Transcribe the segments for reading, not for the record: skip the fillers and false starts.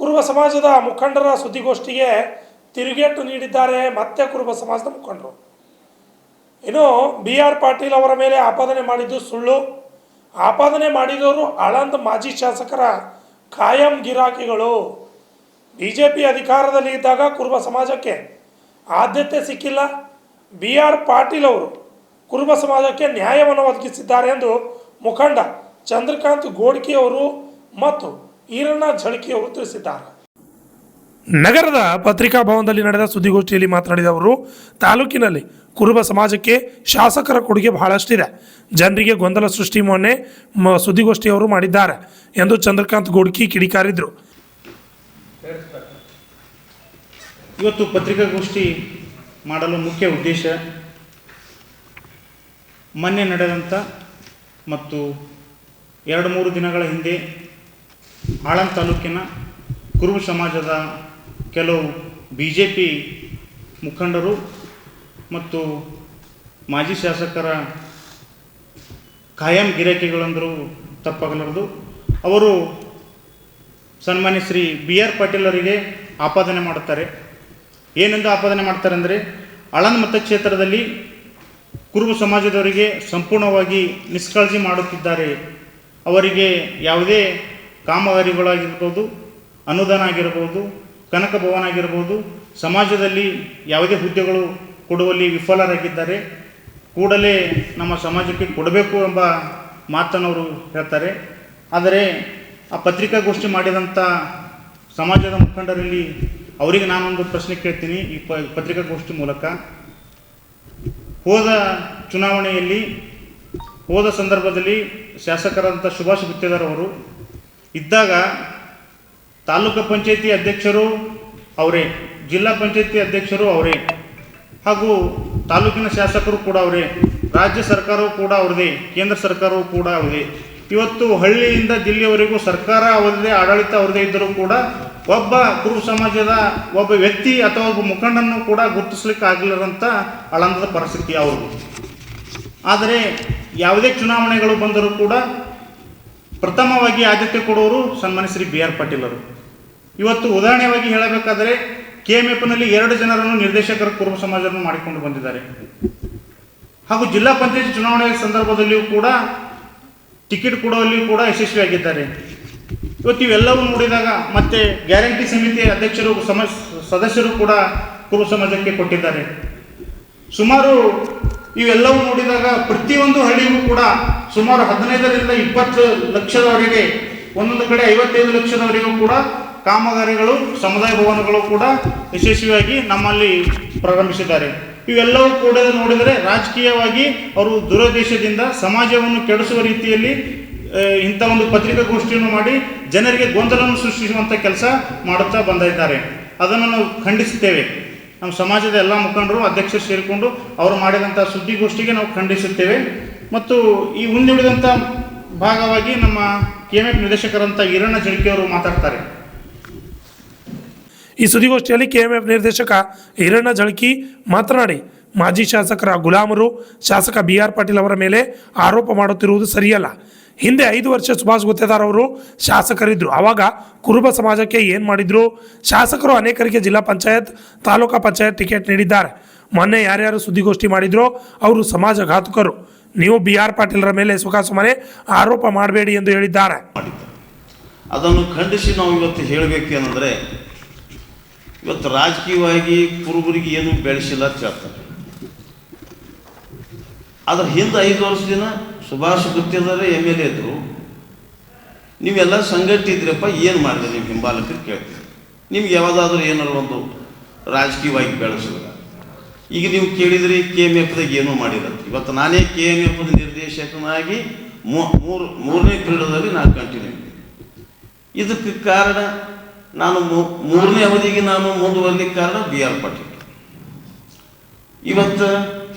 ಕುರುಬ ಸಮಾಜದ ಮುಖಂಡರ ಸುದ್ದಿಗೋಷ್ಠಿಗೆ ತಿರುಗೇಟು ನೀಡಿದ್ದಾರೆ ಮತ್ತೆ ಕುರುಬ ಸಮಾಜದ ಮುಖಂಡರು. ಇನ್ನು BR ಪಾಟೀಲ್ ಅವರ ಮೇಲೆ ಆಪಾದನೆ ಮಾಡಿದ್ದು ಸುಳ್ಳು. ಆಪಾದನೆ ಮಾಡಿದವರು ಆಳಂದ ಮಾಜಿ ಶಾಸಕರ ಖಾಯಂ ಗಿರಾಕಿಗಳು. BJP ಅಧಿಕಾರದಲ್ಲಿ ಇದ್ದಾಗ ಕುರುಬ ಸಮಾಜಕ್ಕೆ ಆದ್ಯತೆ ಸಿಕ್ಕಿಲ್ಲ. BR ಪಾಟೀಲ್ ಅವರು ಕುರುಬ ಸಮಾಜಕ್ಕೆ ನ್ಯಾಯವನ್ನು ಒದಗಿಸಿದ್ದಾರೆ ಎಂದು ಮುಖಂಡ ಚಂದ್ರಕಾಂತ್ ಗೋಡ್ಕಿ ಅವರು ಮತ್ತು ಈರಣ್ಣ ಝಳಕಿ ಅವರು ತಿಳಿಸಿದ್ದಾರೆ. ನಗರದ ಪತ್ರಿಕಾ ಭವನದಲ್ಲಿ ನಡೆದ ಸುದ್ದಿಗೋಷ್ಠಿಯಲ್ಲಿ ಮಾತನಾಡಿದ ಅವರು, ತಾಲೂಕಿನಲ್ಲಿ ಕುರುಬ ಸಮಾಜಕ್ಕೆ ಶಾಸಕರ ಕೊಡುಗೆ ಬಹಳಷ್ಟಿದೆ. ಜನರಿಗೆ ಗೊಂದಲ ಸೃಷ್ಟಿ ಮೊನ್ನೆ ಸುದ್ದಿಗೋಷ್ಠಿಯವರು ಮಾಡಿದ್ದಾರೆ ಎಂದು ಚಂದ್ರಕಾಂತ್ ಗೋಡ್ಕಿ ಕಿಡಿಕಾರಿದರು. ಇವತ್ತು ಪತ್ರಿಕಾಗೋಷ್ಠಿ ಮಾಡಲು ಮುಖ್ಯ ಉದ್ದೇಶ ಮೊನ್ನೆ ನಡೆದಂಥ ಮತ್ತು 2-3 ದಿನಗಳ ಹಿಂದೆ ಆಳಂದ ತಾಲೂಕಿನ ಕುರುಬ ಸಮಾಜದ ಕೆಲವು BJP ಮುಖಂಡರು ಮತ್ತು ಮಾಜಿ ಶಾಸಕರ ಖಾಯಂ ಗಿರಾಕಿಗಳಂದರೂ ತಪ್ಪಾಗಲಾರದು, ಅವರು ಸನ್ಮಾನ್ಯ ಶ್ರೀ BR ಪಾಟೀಲ್ ಅವರಿಗೆ ಆಪಾದನೆ ಮಾಡುತ್ತಾರೆ. ಏನೆಂದು ಆಪಾದನೆ ಮಾಡ್ತಾರೆ ಅಂದರೆ, ಆಳಂದ ಮತಕ್ಷೇತ್ರದಲ್ಲಿ ಕುರುಬ ಸಮಾಜದವರಿಗೆ ಸಂಪೂರ್ಣವಾಗಿ ನಿಷ್ಕಾಳಜಿ ಮಾಡುತ್ತಿದ್ದಾರೆ. ಅವರಿಗೆ ಯಾವುದೇ ಕಾಮಗಾರಿಗಳಾಗಿರ್ಬೋದು, ಅನುದಾನ ಆಗಿರ್ಬೋದು, ಕನಕ ಭವನ ಆಗಿರ್ಬೋದು, ಸಮಾಜದಲ್ಲಿ ಯಾವುದೇ ಹುದ್ದೆಗಳು ಕೊಡುವಲ್ಲಿ ವಿಫಲರಾಗಿದ್ದಾರೆ. ಕೂಡಲೇ ನಮ್ಮ ಸಮಾಜಕ್ಕೆ ಕೊಡಬೇಕು ಎಂಬ ಮಾತನ್ನು ಅವರು ಹೇಳ್ತಾರೆ. ಆದರೆ ಆ ಪತ್ರಿಕಾಗೋಷ್ಠಿ ಮಾಡಿದಂಥ ಸಮಾಜದ ಮುಖಂಡರಲ್ಲಿ ಅವರಿಗೆ ನಾನೊಂದು ಪ್ರಶ್ನೆ ಕೇಳ್ತೀನಿ ಈ ಪತ್ರಿಕಾಗೋಷ್ಠಿ ಮೂಲಕ. ಹೋದ ಸಂದರ್ಭದಲ್ಲಿ ಶಾಸಕರಾದಂಥ ಸುಭಾಷ್ ಗುತ್ತೇದಾರ್ ಅವರು ಇದ್ದಾಗ ತಾಲೂಕು ಪಂಚಾಯತಿ ಅಧ್ಯಕ್ಷರು ಅವರೇ, ಜಿಲ್ಲಾ ಪಂಚಾಯತಿ ಅಧ್ಯಕ್ಷರು ಅವರೇ, ಹಾಗೂ ತಾಲೂಕಿನ ಶಾಸಕರು ಕೂಡ ಅವರೇ, ರಾಜ್ಯ ಸರ್ಕಾರವೂ ಕೂಡ ಅವ್ರದೇ, ಕೇಂದ್ರ ಸರ್ಕಾರವೂ ಕೂಡ ಅವರದೇ. ಇವತ್ತು ಹಳ್ಳಿಯಿಂದ ದಿಲ್ಲಿಯವರೆಗೂ ಸರ್ಕಾರ ಅವರದೇ, ಆಡಳಿತ ಅವರದೇ ಇದ್ದರೂ ಕೂಡ ಒಬ್ಬ ಕುರುಬ ಸಮಾಜದ ಒಬ್ಬ ವ್ಯಕ್ತಿ ಅಥವಾ ಒಬ್ಬ ಮುಖಂಡನ್ನು ಕೂಡ ಗುರುತಿಸ್ಲಿಕ್ಕೆ ಆಗಲಿರಂಥ ಆಳಂದದ ಪರಿಸ್ಥಿತಿ ಅವ್ರದ್ದು. ಆದರೆ ಯಾವುದೇ ಚುನಾವಣೆಗಳು ಬಂದರೂ ಕೂಡ ಪ್ರಥಮವಾಗಿ ಆದ್ಯತೆ ಕೊಡುವರು ಸನ್ಮಾನ್ಯ ಶ್ರೀ BR ಪಾಟೀಲ್ ಅವರು. ಇವತ್ತು ಉದಾಹರಣೆಯಾಗಿ ಹೇಳಬೇಕಾದರೆ KMFನಲ್ಲಿ 2 ಜನರನ್ನು ನಿರ್ದೇಶಕರ ಕುರುಬ ಸಮಾಜವನ್ನು ಮಾಡಿಕೊಂಡು ಬಂದಿದ್ದಾರೆ. ಹಾಗೂ ಜಿಲ್ಲಾ ಪಂಚಾಯತ್ ಚುನಾವಣೆ ಸಂದರ್ಭದಲ್ಲಿಯೂ ಕೂಡ ಟಿಕೆಟ್ ಕೊಡುವಲ್ಲಿಯೂ ಕೂಡ ಯಶಸ್ವಿಯಾಗಿದ್ದಾರೆ. ಇವತ್ತು ಇವೆಲ್ಲವೂ ನೋಡಿದಾಗ ಮತ್ತೆ ಗ್ಯಾರಂಟಿ ಸಮಿತಿ ಅಧ್ಯಕ್ಷರು ಸದಸ್ಯರು ಕೂಡ ಕುರುಬ ಸಮಾಜಕ್ಕೆ ಕೊಟ್ಟಿದ್ದಾರೆ. ಸುಮಾರು ಇವೆಲ್ಲವೂ ನೋಡಿದಾಗ ಪ್ರತಿಯೊಂದು ಹಳ್ಳಿಗೂ ಕೂಡ ಸುಮಾರು 15ರಿಂದ 20 ಲಕ್ಷದವರೆಗೆ, ಒಂದೊಂದು ಕಡೆ 55 ಲಕ್ಷದವರೆಗೂ ಕೂಡ ಕಾಮಗಾರಿಗಳು, ಸಮುದಾಯ ಭವನಗಳು ಕೂಡ ಯಶಸ್ವಿಯಾಗಿ ನಮ್ಮಲ್ಲಿ ಪ್ರಾರಂಭಿಸಿದ್ದಾರೆ. ಇವೆಲ್ಲವೂ ಕೂಡ ನೋಡಿದರೆ ರಾಜಕೀಯವಾಗಿ ಅವರು ದುರುದ್ದೇಶದಿಂದ ಸಮಾಜವನ್ನು ಕೆಡಿಸುವ ರೀತಿಯಲ್ಲಿ ಇಂಥ ಒಂದು ಪತ್ರಿಕಾಗೋಷ್ಠಿಯನ್ನು ಮಾಡಿ ಜನರಿಗೆ ಗೊಂದಲವನ್ನು ಸೃಷ್ಟಿಸುವಂಥ ಕೆಲಸ ಮಾಡುತ್ತಾ ಬಂದಿದ್ದಾರೆ. ಅದನ್ನು ನಾವು ಖಂಡಿಸುತ್ತೇವೆ. ನಮ್ಮ ಸಮಾಜದ ಎಲ್ಲ ಮುಖಂಡರು, ಅಧ್ಯಕ್ಷರು ಸೇರಿಕೊಂಡು ಅವರು ಮಾಡಿದಂಥ ಸುದ್ದಿಗೋಷ್ಠಿಗೆ ನಾವು ಖಂಡಿಸುತ್ತೇವೆ. ಮತ್ತು ಈ ಉಳಿದಂಥ ಭಾಗವಾಗಿ ನಮ್ಮ KMF ನಿರ್ದೇಶಕರಂಥ ಈರಣ್ಣ ಝಳಕಿ ಅವರು ಮಾತಾಡ್ತಾರೆ. ಈ ಸುದ್ದಿಗೋಷ್ಠಿಯಲ್ಲಿ KMF ನಿರ್ದೇಶಕ ಈರಣ್ಣ ಝಳಕಿ ಮಾತನಾಡಿ, ಮಾಜಿ ಶಾಸಕರ ಗುಲಾಮರು ಶಾಸಕ BR ಪಾಟೀಲ್ ಅವರ ಮೇಲೆ ಆರೋಪ ಮಾಡುತ್ತಿರುವುದು ಸರಿಯಲ್ಲ. ಹಿಂದೆ 5 ವರ್ಷ ಸುಭಾಷ್ ಗುತ್ತೇದಾರ್ ಅವರು ಶಾಸಕರಿದ್ದರು. ಆವಾಗ ಕುರುಬ ಸಮಾಜಕ್ಕೆ ಏನು ಮಾಡಿದ್ರು? ಶಾಸಕರು ಅನೇಕರಿಗೆ ಜಿಲ್ಲಾ ಪಂಚಾಯತ್, ತಾಲೂಕಾ ಪಂಚಾಯತ್ ಟಿಕೆಟ್ ನೀಡಿದ್ದಾರೆ. ಮೊನ್ನೆ ಯಾರ್ಯಾರು ಸುದ್ದಿಗೋಷ್ಠಿ ಮಾಡಿದ್ರೋ ಅವರು ಸಮಾಜ ಘಾತುಕರು. ನೀವು BR ಪಾಟೀಲರ ಮೇಲೆ ಸುಖಾಸುಮ್ಮನೆ ಆರೋಪ ಮಾಡಬೇಡಿ ಎಂದು ಹೇಳಿದ್ದಾರೆ. ಅದನ್ನು ಖಂಡಿಸಿ ನಾವು ಇವತ್ತು ಹೇಳಬೇಕೇನೆಂದರೆ, ಇವತ್ತು ರಾಜಕೀಯವಾಗಿ ಕುರುಬರಿಗೆ ಏನು ಬೆಳೆಸಿಲ್ಲ ಅಂತ ಹೇಳ್ತಾರೆ. ಅದ್ರ ಹಿಂದೆ 5 ವರ್ಷದಿಂದ ಸುಭಾಷ್ ಗುತ್ತೇದಾರ್ MLA ಇದ್ದರು. ನೀವೆಲ್ಲ ಸಂಘಟಿದ್ರಪ್ಪ, ಏನು ಮಾಡಿದೆ ನಿಮ್ಮ ಹಿಂಬಾಲಕರು ಕೇಳ್ತೀವಿ. ನಿಮ್ಗೆ ಯಾವ್ದಾದ್ರೂ ಏನಾರು ಒಂದು ರಾಜಕೀಯವಾಗಿ ಬೆಳೆಸಿಲ್ಲ. ಈಗ ನೀವು ಕೇಳಿದ್ರಿ KMFದಾಗ ಏನೂ ಮಾಡಿರತ್ತೆ. ಇವತ್ತು ನಾನೇ KMFದ ನಿರ್ದೇಶಕನಾಗಿ ಮೂರನೇ ಪೀರಿಯಡಲ್ಲಿ ನಾನು ಕಂಟಿನ್ಯೂ. ಇದಕ್ಕೆ ಕಾರಣ ನಾನು 3ನೇ ಅವಧಿಗೆ ನಾನು ಮುಂದುವರಲಿಕ್ಕೆ ಕಾರಣ BR ಪಾಟೀಲ್. ಇವತ್ತು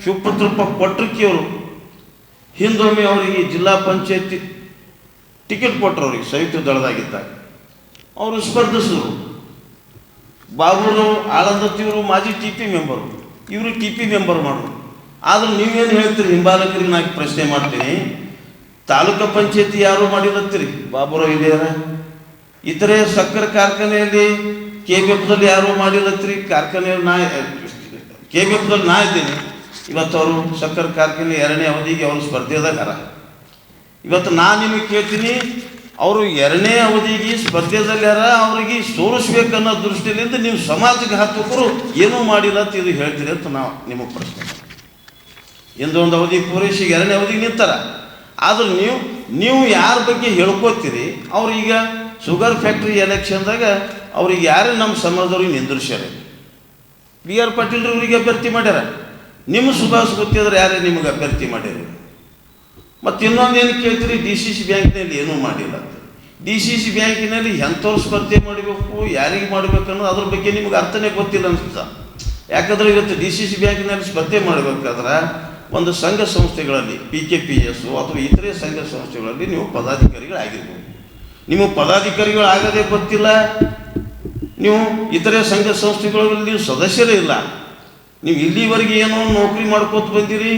ಶಿವಪುತ್ರಪ್ಪ ಕೊಟ್ರಕ್ಕಿಯವರು ಹಿಂದೊಮ್ಮೆ ಅವರಿಗೆ ಜಿಲ್ಲಾ ಪಂಚಾಯತಿ ಟಿಕೆಟ್ ಕೊಟ್ಟರು. ಅವ್ರಿಗೆ ಸಂಯುಕ್ತ ದಳದಾಗಿದ್ದಾಗ ಅವರು ಸ್ಪರ್ಧಿಸಿದ್ರು. ಬಾಬುರು ಆಳಂದತ್ತಿಯವರು ಮಾಜಿ TP ಮೆಂಬರು, ಇವರು TP ಮೆಂಬರ್ ಮಾಡೋರು. ಆದರೂ ನೀವೇನು ಹೇಳ್ತೀರಿ? ಹಿಂಬಾಲಕರಿಗೆ ನಾನು ಪ್ರಶ್ನೆ ಮಾಡ್ತೀನಿ, ತಾಲೂಕು ಪಂಚಾಯತಿ ಯಾರು ಮಾಡಿರತ್ತೀರಿ? ಬಾಬುರಾವ್ ಇದೆಯಾರ? ಇತರೆ ಸಕ್ಕರೆ ಕಾರ್ಖಾನೆಯಲ್ಲಿ KBFದಲ್ಲಿ ಯಾರೂ ಮಾಡಿಲ್ಲತ್ರಿ. ಕಾರ್ಖಾನೆಯಲ್ಲಿ KBFದಲ್ಲಿ ನಾ ಇದ್ದೀನಿ. ಇವತ್ತು ಅವರು ಸಕ್ಕರೆ ಕಾರ್ಖಾನೆ 2ನೇ ಅವಧಿಗೆ ಅವರು ಸ್ಪರ್ಧೆದಾಗ ಇವತ್ತು ನಾನು ನಿಮಗೆ ಕೇಳ್ತೀನಿ, ಅವರು 2ನೇ ಅವಧಿಗೆ ಸ್ಪರ್ಧೆದಲ್ಲಿ ಅವರಿಗೆ ಸೋಲಿಸ್ಬೇಕನ್ನೋ ದೃಷ್ಟಿಯಿಂದ ನೀವು ಸಮಾಜಕ್ಕೆ ಹತ್ತುಕರು ಏನೂ ಮಾಡಿಲ್ಲ ಅಂತ ಇದು ಹೇಳ್ತೀರಿ ಅಂತ ನಾವು ನಿಮಗೆ ಪ್ರಶ್ನೆ. ಒಂದು ಅವಧಿ ಪೂರೈಸಿ 2ನೇ ಅವಧಿಗೆ ನಿಂತಾರ. ಆದ್ರೆ ನೀವು ಯಾರ ಬಗ್ಗೆ ಹೇಳ್ಕೋತೀರಿ, ಅವ್ರೀಗ ಶುಗರ್ ಫ್ಯಾಕ್ಟ್ರಿ ಎಲೆಕ್ಷನ್ದಾಗ ಅವ್ರಿಗೆ ಯಾರೇ ನಮ್ಮ ಸಮಾಜದವ್ರಿಗೆ ನಿಂದಿರ್ಸ್ಯಾರ. BR ಪಾಟೀಲ್ ಇವರಿಗೆ ಅಭ್ಯರ್ಥಿ ಮಾಡ್ಯಾರ. ನಿಮ್ಮ ಸುಭಾಷ್ ಗೊತ್ತಿದ್ರೆ ಯಾರೇ ನಿಮಗೆ ಅಭ್ಯರ್ಥಿ ಮಾಡ್ಯಾರ. ಮತ್ತು ಇನ್ನೊಂದೇನು ಕೇಳ್ತೀರಿ, DCC ಬ್ಯಾಂಕ್ನಲ್ಲಿ ಏನೂ ಮಾಡಿಲ್ಲ. DCC ಬ್ಯಾಂಕಿನಲ್ಲಿ ಎಂಥವ್ರು ಸ್ಪರ್ಧೆ ಮಾಡಬೇಕು, ಯಾರಿಗೆ ಮಾಡಬೇಕು ಅನ್ನೋದು ಅದ್ರ ಬಗ್ಗೆ ನಿಮ್ಗೆ ಅರ್ಥನೇ ಗೊತ್ತಿಲ್ಲ ಅನಿಸ್ತಾ. ಯಾಕಂದರೆ ಇವತ್ತು DCC ಬ್ಯಾಂಕಿನಲ್ಲಿ ಸ್ಪರ್ಧೆ ಮಾಡಬೇಕಾದ್ರೆ ಒಂದು ಸಂಘ ಸಂಸ್ಥೆಗಳಲ್ಲಿ PKPS ಅಥವಾ ಇತರೆ ಸಂಘ ಸಂಸ್ಥೆಗಳಲ್ಲಿ ನೀವು ಪದಾಧಿಕಾರಿಗಳಾಗಿರ್ಬೋದು. ನೀವು ಪದಾಧಿಕಾರಿಗಳಾಗದೇ ಗೊತ್ತಿಲ್ಲ, ನೀವು ಇತರೆ ಸಂಘ ಸಂಸ್ಥೆಗಳಲ್ಲಿ ನೀವು ಸದಸ್ಯರೇ ಇಲ್ಲ. ನೀವು ಇಲ್ಲಿವರೆಗೆ ಏನೋ ನೌಕರಿ ಮಾಡ್ಕೋತ ಬಂದಿರಿ,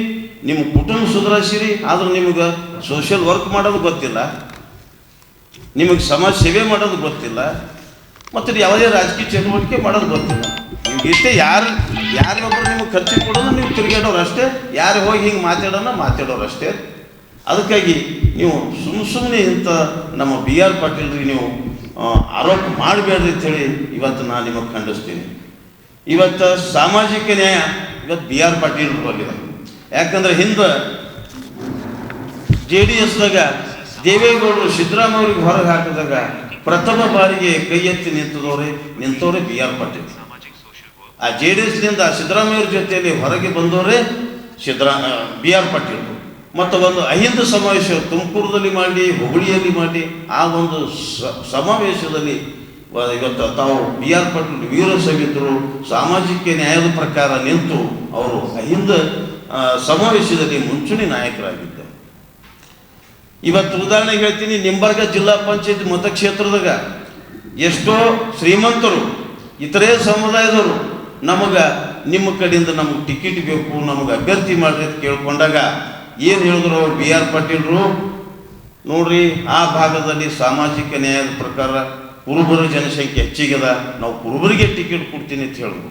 ನಿಮ್ಮ ಕುಟುಂಬ ಸುಧಾರಿಸಿರಿ, ಆದ್ರೆ ನಿಮಗೆ ಸೋಷಿಯಲ್ ವರ್ಕ್ ಮಾಡೋದು ಗೊತ್ತಿಲ್ಲ, ನಿಮಗೆ ಸಮಾಜ ಸೇವೆ ಮಾಡೋದು ಗೊತ್ತಿಲ್ಲ, ಮತ್ತು ಯಾವುದೇ ರಾಜಕೀಯ ಚಟುವಟಿಕೆ ಮಾಡೋದು ಗೊತ್ತಿಲ್ಲ. ನೀವು ಇಷ್ಟೇ ಯಾರೊಬ್ಬರು ನಿಮಗೆ ಖರ್ಚು ಕೊಡೋದು ನೀವು ತಿರುಗಾಡೋರು ಅಷ್ಟೇ, ಯಾರು ಹೋಗಿ ಹಿಂಗೆ ಮಾತಾಡೋರು ಅಷ್ಟೇ. ಅದಕ್ಕಾಗಿ ನೀವು ಸುಮ್ಮನೆ ಇಂಥ ನಮ್ಮ BR ಪಾಟೀಲ್ರಿಗೆ ನೀವು ಆರೋಪ ಮಾಡಬೇಡ್ರಿ ಅಂಥೇಳಿ ಇವತ್ತು ನಾನು ನಿಮಗೆ ಖಂಡಿಸ್ತೀನಿ. ಇವತ್ತು ಸಾಮಾಜಿಕ ನ್ಯಾಯ ಇವತ್ತು BR ಪಾಟೀಲ್ ಬರಲಿದೆ. ಯಾಕಂದರೆ ಹಿಂದೆ JDSದಾಗ ದೇವೇಗೌಡರು ಸಿದ್ದರಾಮಯ್ಯವ್ರಿಗೆ ಹೊರಗೆ ಹಾಕಿದಾಗ ಪ್ರಥಮ ಬಾರಿಗೆ ಕೈ ಎತ್ತಿ ನಿಂತವರೇ BR ಪಾಟೀಲ್. ಆ JDSನಿಂದ ಸಿದ್ದರಾಮಯ್ಯವ್ರ ಜೊತೆಯಲ್ಲಿ ಹೊರಗೆ ಬಂದವರೇ BR ಪಾಟೀಲ್. ಮತ್ತು ಒಂದು ಅಹಿಂದ ಸಮಾವೇಶ ತುಮಕೂರದಲ್ಲಿ ಮಾಡಿ, ಹುಬ್ಬಳ್ಳಿಯಲ್ಲಿ ಮಾಡಿ, ಆ ಒಂದು ಸಮಾವೇಶದಲ್ಲಿ ಇವತ್ತು ತಾವು BR ಪಾಟೀಲ್ ವೀರ ಸೈನಿಕರು ಸಾಮಾಜಿಕ ನ್ಯಾಯದ ಪ್ರಕಾರ ನಿಂತು ಅವರು ಅಹಿಂದ ಸಮಾವೇಶದಲ್ಲಿ ಮುಂಚೂಣಿ ನಾಯಕರಾಗಿದ್ದರು. ಇವತ್ತು ಉದಾಹರಣೆಗೆ ಹೇಳ್ತೀನಿ, ನಿಂಬರ್ಗ ಜಿಲ್ಲಾ ಪಂಚಾಯತ್ ಮತಕ್ಷೇತ್ರದಾಗ ಎಷ್ಟೋ ಶ್ರೀಮಂತರು ಇತರೆ ಸಮುದಾಯದವರು ನಿಮ್ಮ ಕಡೆಯಿಂದ ನಮಗೆ ಟಿಕೆಟ್ ಬೇಕು, ನಮಗೆ ಅಭ್ಯರ್ಥಿ ಮಾಡ್ರಿ ಅಂತ ಕೇಳ್ಕೊಂಡಾಗ ಏನು ಹೇಳಿದ್ರು BR ಪಾಟೀಲ್ರು, ನೋಡ್ರಿ ಆ ಭಾಗದಲ್ಲಿ ಸಾಮಾಜಿಕ ನ್ಯಾಯದ ಪ್ರಕಾರ ಕುರುಬರ ಜನಸಂಖ್ಯೆ ಹೆಚ್ಚಿಗೆದ, ನಾವು ಕುರುಬರಿಗೆ ಟಿಕೆಟ್ ಕೊಡ್ತೀನಿ ಅಂತ ಹೇಳಿದ್ರು.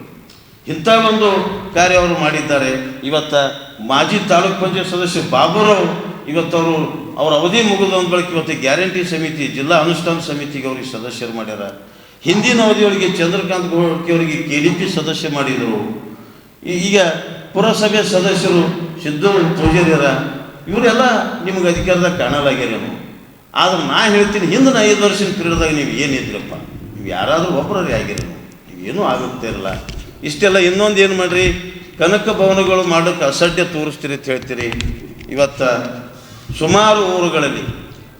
ಇಂಥ ಒಂದು ಕಾರ್ಯ ಅವರು ಮಾಡಿದ್ದಾರೆ. ಇವತ್ತು ಮಾಜಿ ತಾಲೂಕ್ ಪಂಚಾಯತ್ ಸದಸ್ಯ ಬಾಬುರಾವ್ ಇವತ್ತವರು ಅವ್ರ ಅವಧಿ ಮುಗಿದ ಒಂದು ಬಳಿಕ ಇವತ್ತು ಗ್ಯಾರಂಟಿ ಸಮಿತಿ, ಜಿಲ್ಲಾ ಅನುಷ್ಠಾನ ಸಮಿತಿಗೆ ಅವ್ರಿಗೆ ಸದಸ್ಯರು ಮಾಡ್ಯಾರ. ಹಿಂದಿನ ಅವಧಿಯೊಳಗೆ ಚಂದ್ರಕಾಂತ್ ಗೋಳ್ಕಿ ಅವರಿಗೆ KDP ಸದಸ್ಯ ಮಾಡಿದರು. ಈಗ ಪುರಸಭೆ ಸದಸ್ಯರು ಸಿದ್ದು ಪೂಜಾರಿಯರ ಇವರೆಲ್ಲ ನಿಮಗೆ ಅಧಿಕಾರದಾಗ ಕಾಣಲಾಗ್ಯಾರೇನು. ಆದ್ರೆ ನಾ ಹೇಳ್ತೀನಿ, ಹಿಂದಿನ 5 ವರ್ಷದ ಪೀರಿಯಡ್ದಾಗ ನೀವು ಏನಿದ್ರಪ್ಪ, ನೀವು ಯಾರಾದರೂ ಒಬ್ಬರೇ ಆಗಿರೇನು, ನೀವೇನೂ ಆಗುತ್ತೆ ಇರಲ್ಲ. ಇಷ್ಟೆಲ್ಲ ಇನ್ನೊಂದು ಏನು ಮಾಡಿರಿ, ಕನಕ ಭವನಗಳು ಮಾಡೋಕ್ಕೆ ಅಸಡ್ಡೆ ತೋರಿಸ್ತೀರಿ ಅಂತ ಹೇಳ್ತೀರಿ. ಇವತ್ತು ಸುಮಾರು ಊರುಗಳಲ್ಲಿ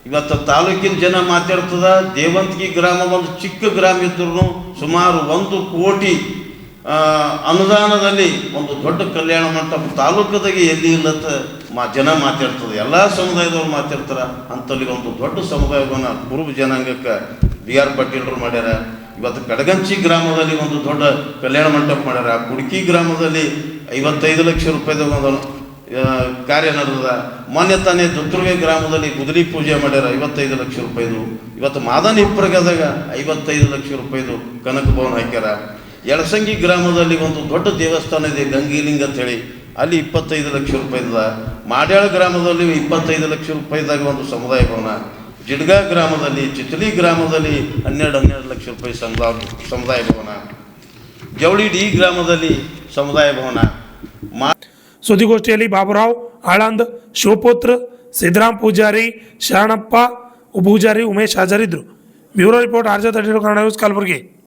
ಇವತ್ತು ತಾಲೂಕಿನ ಜನ ಮಾತಾಡ್ತದ. ದೇವಂತಗಿ ಗ್ರಾಮ ಒಂದು ಚಿಕ್ಕ ಗ್ರಾಮ ಇದ್ರೂ ಸುಮಾರು 1 ಕೋಟಿ ಅನುದಾನದಲ್ಲಿ ಒಂದು ದೊಡ್ಡ ಕಲ್ಯಾಣ ಮಂಟಪ ತಾಲೂಕದಾಗೆ ಎಲ್ಲಿ ಇಲ್ಲತ್ತ ಜನ ಮಾತಾಡ್ತದೆ. ಎಲ್ಲ ಸಮುದಾಯದವ್ರು ಮಾತಾಡ್ತಾರೆ. ಅಂಥಲ್ಲಿ ಒಂದು ದೊಡ್ಡ ಸಮುದಾಯವನ್ನು ಕುರುಬ ಜನಾಂಗಕ್ಕೆ BR ಪಾಟೀಲ್ರು ಮಾಡ್ಯಾರ. ಇವತ್ತು ಕಡಗಂಚಿ ಗ್ರಾಮದಲ್ಲಿ ಒಂದು ದೊಡ್ಡ ಕಲ್ಯಾಣ ಮಂಟಪ ಮಾಡ್ಯಾರ. ಕುಡ್ಕಿ ಗ್ರಾಮದಲ್ಲಿ 55 ಲಕ್ಷ ರೂಪಾಯಿದಾಗ ಒಂದು ಕಾರ್ಯ ನಡೆದ. ಮೊನ್ನೆ ತಾನೇ ದುತ್ತುರ್ವೆ ಗ್ರಾಮದಲ್ಲಿ ಗುದಲಿ ಪೂಜೆ ಮಾಡ್ಯಾರ, 55 ಲಕ್ಷ ರೂಪಾಯಿದು. ಇವತ್ತು ಮಾದನ್ ಹಿಪ್ಪರಗದಾಗ 55 ಲಕ್ಷ ರೂಪಾಯಿದು ಕನಕ ಭವನ ಹಾಕ್ಯಾರ. ಯಳಸಂಗಿ ಗ್ರಾಮದಲ್ಲಿ ಒಂದು ದೊಡ್ಡ ದೇವಸ್ಥಾನ ಇದೆ ಗಂಗಿಲಿಂಗ ಅಂತೇಳಿ, ಅಲ್ಲಿ 25 ಲಕ್ಷ ರೂಪಾಯಿದ. ಮಾಡ್ಯಾಳ ಗ್ರಾಮದಲ್ಲಿ 25 ಲಕ್ಷ ರೂಪಾಯಿದಾಗ ಒಂದು ಸಮುದಾಯ ಭವನ. ಜಿಡ್ಗಾ ಗ್ರಾಮದಲ್ಲಿ, ಚಿಚಲಿ ಗ್ರಾಮದಲ್ಲಿ 12 ಲಕ್ಷ ರೂಪಾಯಿ ಸಮುದಾಯ ಭವನ. ಜವಳಿ ಡಿ ಗ್ರಾಮದಲ್ಲಿ ಸಮುದಾಯ ಭವನ. ಸುದ್ದಿಗೋಷ್ಠಿಯಲ್ಲಿ ಬಾಬುರಾವ್ ಆಳಂದ್, ಶಿವಪುತ್ರ, ಸಿದ್ದರಾಮ್ ಪೂಜಾರಿ, ಶರಣಪ್ಪ ಪೂಜಾರಿ, ಉಮೇಶ್ ಹಾಜರಿದ್ದರು. Bureau report, RJ 32 Kannada news, Kalaburagi.